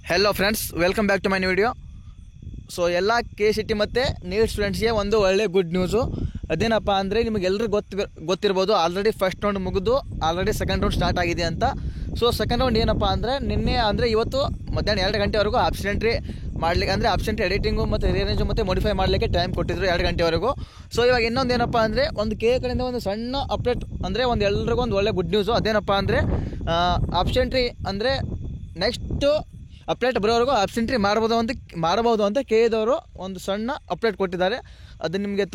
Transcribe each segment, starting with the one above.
Hello friends, welcome back to my video. So ಎಲ್ಲ KCT ಮತ್ತು NEET ಸ್ಟೂಡೆಂಟ್ಸ್ಗೆ ಒಂದು ಒಳ್ಳೆ ಗುಡ್ ನ್ಯೂಸು. ಅದೇನಪ್ಪ ಅಂದರೆ ನಿಮಗೆಲ್ಲರಿಗೂ ಗೊತ್ತಿರ್ಬೋದು, ಆಲ್ರೆಡಿ ಫಸ್ಟ್ ರೌಂಡ್ ಮುಗಿದು ಆಲ್ರೆಡಿ ಸೆಕೆಂಡ್ ರೌಂಡ್ ಸ್ಟಾರ್ಟ್ ಆಗಿದೆ ಅಂತ. ಸೊ ಸೆಕೆಂಡ್ ರೌಂಡ್ ಏನಪ್ಪ ಅಂದರೆ ನಿನ್ನೆ ಅಂದರೆ ಇವತ್ತು ಮಧ್ಯಾಹ್ನ 2 ಗಂಟೆವರೆಗೂ ಆಬ್ಸೆಂಟ್ರಿ ಮಾಡಲಿಕ್ಕೆ ಅಂದರೆ ಆಬ್ಸೆಂಟ್ರಿ ಎಡಿಟಿಂಗು ಮತ್ತು ರಿಅರೇಂಜು ಮತ್ತು ಮಾಡಿಫೈ ಮಾಡಲಿಕ್ಕೆ ಟೈಮ್ ಕೊಟ್ಟಿದ್ರು 2 ಗಂಟೆವರೆಗೂ. ಸೊ ಇವಾಗ ಇನ್ನೊಂದು ಏನಪ್ಪ ಅಂದರೆ ಒಂದು ಕಡೆಯಿಂದ ಒಂದು ಸಣ್ಣ ಅಪ್ಡೇಟ್ ಅಂದರೆ ಎಲ್ರಿಗೂ ಒಂದು ಒಳ್ಳೆ ಗುಡ್ ನ್ಯೂಸು. ಅದೇನಪ್ಪ ಅಂದರೆ ಆಬ್ಸೆಂಟ್ರಿ ಅಂದರೆ ನೆಕ್ಸ್ಟು ಅಪ್ಡೇಟ್ ಬರೋವರೆಗೂ ಆಬ್ಸೆಂಟ್ರಿ ಮಾಡಬಹುದು ಅಂತ KAದವರು ಒಂದು ಸಣ್ಣ ಅಪ್ಡೇಟ್ ಕೊಟ್ಟಿದ್ದಾರೆ. ಅದನ್ನು ನಿಮಗೆ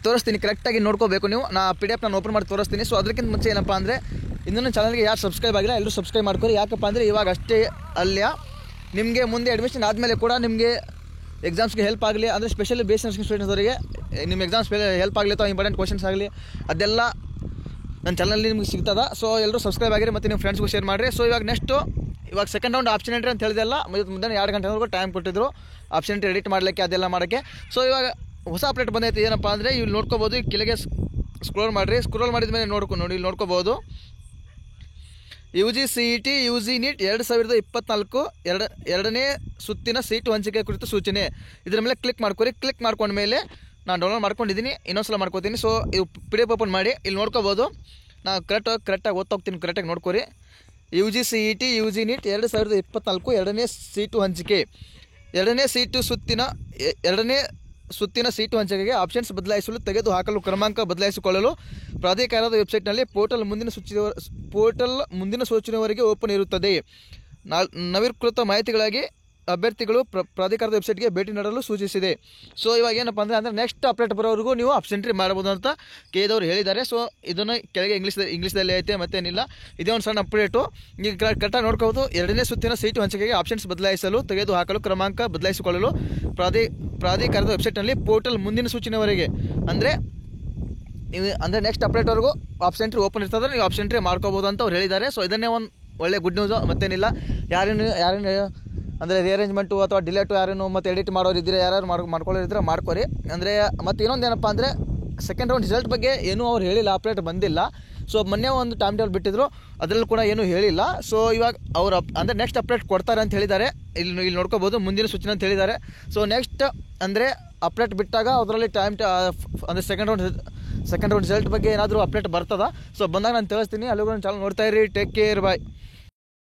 ತೋರಿಸ್ತೀನಿ ಕರೆಕ್ಟಾಗಿ ನೋಡ್ಕೋಬೇಕು ನೀವು. ನಾ PDF ನಾನು ಓಪನ್ ಮಾಡಿ ತೋರಿಸ್ತೀನಿ. ಸೊ ಅದಕ್ಕಿಂತ ಮುಂಚೆ ಏನಪ್ಪ ಅಂದರೆ ಇನ್ನೊಂದು ಚಾನಲ್ಗೆ ಯಾರು ಸಬ್ಸ್ಕ್ರೈಬ್ ಆಗಿಲ್ಲ ಎಲ್ಲರೂ ಸಬ್ಸ್ಕ್ರೈಬ್ ಮಾಡ್ಕೊಳ್ಳಿ. ಯಾಕಪ್ಪ ಅಂದರೆ ಇವಾಗ ಅಷ್ಟೇ ಅಲ್ಲ, ನಿಮಗೆ ಮುಂದೆ ಅಡ್ಮಿಷನ್ ಆದಮೇಲೆ ಕೂಡ ನಿಮಗೆ ಎಕ್ಸಾಮ್ಸ್ಗೆ ಹೆಲ್ಪ್ ಆಗಲಿ, ಅಂದರೆ ಸ್ಪೆಷಲಿ BSc ನರ್ಸಿಂಗ್ ಸ್ಟೂಡೆಂಟ್ಸ್ ಅವರಿಗೆ ನಿಮ್ಮ ಎಕ್ಸಾಮ್ಸ್ ಹೆಲ್ಪ್ ಆಗಲಿ ಅಥವಾ ಇಂಪಾರ್ಟೆಂಟ್ ಕ್ವಶನ್ಸ್ ಆಗಲಿ ಅದೆಲ್ಲ ನನ್ನ ಚಾನಲಲ್ಲಿ ನಿಮ್ಗೆ ಸಿಗ್ತದೆ. ಸೊ ಎಲ್ಲರೂ ಸಬ್ಸ್ಕ್ರೈಬ್ ಆಗಿರಿ ಮತ್ತು ನಿಮ್ಮ ಫ್ರೆಂಡ್ಸ್ಗೂ ಶೇರ್ ಮಾಡಿರಿ. ಸೊ ಇವಾಗ ಸೆಕೆಂಡ್ ರೌಂಡ್ ಆಪ್ಷನ್ ಅಂತ ಹೇಳಿದೆಲ್ಲ ಮುಂದೆ 2 ಗಂಟೆವರೆಗೂ ಟೈಮ್ ಕೊಟ್ಟಿದ್ರು ಆಪ್ಷನ್ ಎಡಿಟ್ ಮಾಡಲಿಕ್ಕೆ ಅದೆಲ್ಲ ಮಾಡೋಕ್ಕೆ. ಸೊ ಇವಾಗ ಹೊಸ ಅಪ್ಡೇಟ್ ಬಂದೈತೆ. ಏನಪ್ಪ ಅಂದರೆ ಇಲ್ಲಿ ನೋಡ್ಕೋಬೋದು, ಕೆಳಗೆ ಸ್ಕ್ರೋಲ್ ಮಾಡಿದ ಮೇಲೆ ನೋಡಿ ಇಲ್ಲಿ ನೋಡ್ಕೋಬೋದು. UG CET UG NEET 2024 ಎರಡನೇ ಸುತ್ತಿನ ಸೀಟು ಹಂಚಿಕೆ ಕುರಿತು ಸೂಚನೆ. ಇದರ ಮೇಲೆ ಕ್ಲಿಕ್ ಮಾಡ್ಕೊಂಡ್ಮೇಲೆ ನಾನು ಡೌನ್ಲೋಡ್ ಮಾಡ್ಕೊಂಡಿದ್ದೀನಿ, ಇನ್ನೊಂದ್ಸಲ ಮಾಡ್ಕೋತೀನಿ. ಸೊ ಇದು PDF ಓಪನ್ ಮಾಡಿ ಇಲ್ಲಿ ನೋಡ್ಕೋಬೋದು. ನಾನು ಕರೆಕ್ಟಾಗಿ ಓದ್ತೋಗ್ತೀನಿ, ಕರೆಕ್ಟಾಗಿ ನೋಡ್ಕೊರಿ. UG CET UG NEET 2024 ಎರಡನೇ ಸುತ್ತಿನ ಸೀಟು ಹಂಚಿಕೆಗೆ ಆಪ್ಷನ್ಸ್ ಬದಲಾಯಿಸಲು ತೆಗೆದುಹಾಕಲು ಕ್ರಮಾಂಕ ಬದಲಾಯಿಸಿಕೊಳ್ಳಲು ಪ್ರಾಧಿಕಾರದ ವೆಬ್ಸೈಟ್ನಲ್ಲಿ ಪೋರ್ಟಲ್ ಮುಂದಿನ ಸೂಚನೆವರೆಗೆ ಓಪನ್ ಇರುತ್ತದೆ. ನವೀಕೃತ ಮಾಹಿತಿಗಾಗಿ ಅಭ್ಯರ್ಥಿಗಳು ಪ್ರಾಧಿಕಾರದ ವೆಬ್ಸೈಟ್ಗೆ ಭೇಟಿ ನೀಡಲು ಸೂಚಿಸಿದೆ. ಸೊ ಇವಾಗ ಏನಪ್ಪ ಅಂದರೆ ನೆಕ್ಸ್ಟ್ ಅಪ್ಡೇಟ್ ಬರೋವರೆಗೂ ನೀವು ಆಬ್ಸೆಂಟ್ರಿ ಮಾಡ್ಬೋದು ಅಂತ KAದವರು ಹೇಳಿದ್ದಾರೆ. ಸೊ ಇದನ್ನು ಕೆಳಗೆ ಇಂಗ್ಲೀಷ್ದಲ್ಲಿ ಐತೆ, ಮತ್ತೇನಿಲ್ಲ. ಇದೇ ಒಂದು ಸಣ್ಣ ಅಪ್ಡೇಟು. ಈಗ ಕರೆಕ್ಟಾಗಿ ನೋಡ್ಕೋಬೋದು. ಎರಡನೇ ಸುತ್ತಿನ ಸೀಟು ಹಂಚಿಕೆಗೆ ಆಪ್ಷನ್ಸ್ ಬದಲಾಯಿಸಲು ತೆಗೆದುಹಾಕಲು ಕ್ರಮಾಂಕ ಬದಲಾಯಿಸಿಕೊಳ್ಳಲು ಪ್ರಾಧಿಕಾರದ ವೆಬ್ಸೈಟ್ನಲ್ಲಿ ಪೋರ್ಟಲ್ ಮುಂದಿನ ಸೂಚನೆವರೆಗೆ ಅಂದರೆ ನೆಕ್ಸ್ಟ್ ಅಪ್ಡೇಟ್ವರೆಗೂ ಆಪ್ಸೆಂಟ್ರಿ ಓಪನ್ ಇರ್ತದೆ, ನೀವು ಆಪ್ಸೆಂಟ್ರಿ ಮಾಡ್ಕೋಬೋದು ಅಂತ ಅವ್ರು ಹೇಳಿದ್ದಾರೆ. ಸೊ ಇದನ್ನೇ ಒಂದು ಒಳ್ಳೆ ಗುಡ್ ನ್ಯೂಸು, ಮತ್ತೇನಿಲ್ಲ. ಯಾರೇನು ಅಂದರೆ ರಿಅರೇಂಜ್ಮೆಂಟು ಅಥವಾ ಡಿಲೇಟು ಯಾರೇನು ಮತ್ತು ಎಡಿಟ್ ಮಾಡೋರು ಇದ್ದರೆ ಯಾರು ಮಾಡ್ಕೊಳ್ಳೋರಿದ್ರೆ ಮಾಡ್ಕೊರಿ. ಅಂದರೆ ಮತ್ತು ಇನ್ನೊಂದು ಏನಪ್ಪ ಅಂದರೆ ಸೆಕೆಂಡ್ ರೌಂಡ್ ರಿಸಲ್ಟ್ ಬಗ್ಗೆ ಏನೂ ಅವ್ರು ಹೇಳಿಲ್ಲ, ಅಪ್ಡೇಟ್ ಬಂದಿಲ್ಲ. ಸೊ ಮೊನ್ನೆ ಒಂದು ಟೈಮ್ ಟೇಬಲ್ ಬಿಟ್ಟಿದ್ರು, ಅದರಲ್ಲಿ ಕೂಡ ಏನೂ ಹೇಳಿಲ್ಲ. ಸೊ ಇವಾಗ ಅವರು ಅಂದರೆ ನೆಕ್ಸ್ಟ್ ಅಪ್ಡೇಟ್ ಕೊಡ್ತಾರೆ ಅಂತ ಹೇಳಿದ್ದಾರೆ. ಇಲ್ಲಿ ನೋಡ್ಕೋಬೋದು, ಮುಂದಿನ ಸೂಚನೆ ಅಂತ ಹೇಳಿದ್ದಾರೆ. ಸೊ ನೆಕ್ಸ್ಟ್ ಅಂದರೆ ಅಪ್ಡೇಟ್ ಬಿಟ್ಟಾಗ ಅದರಲ್ಲಿ ಅಂದರೆ ಸೆಕೆಂಡ್ ರೌಂಡ್ ರಿಸಲ್ಟ್ ಬಗ್ಗೆ ಏನಾದರೂ ಅಪ್ಡೇಟ್ ಬರ್ತದ. ಸೊ ಬಂದಾಗ ನಾನು ತಿಳಿಸ್ತೀನಿ. ಅಲ್ಲಿಗೂ ಚಾನಲ್ ನೋಡ್ತಾ ಇರಿ. ಟೇಕ್ ಕೇರ್, ಬಾಯ್.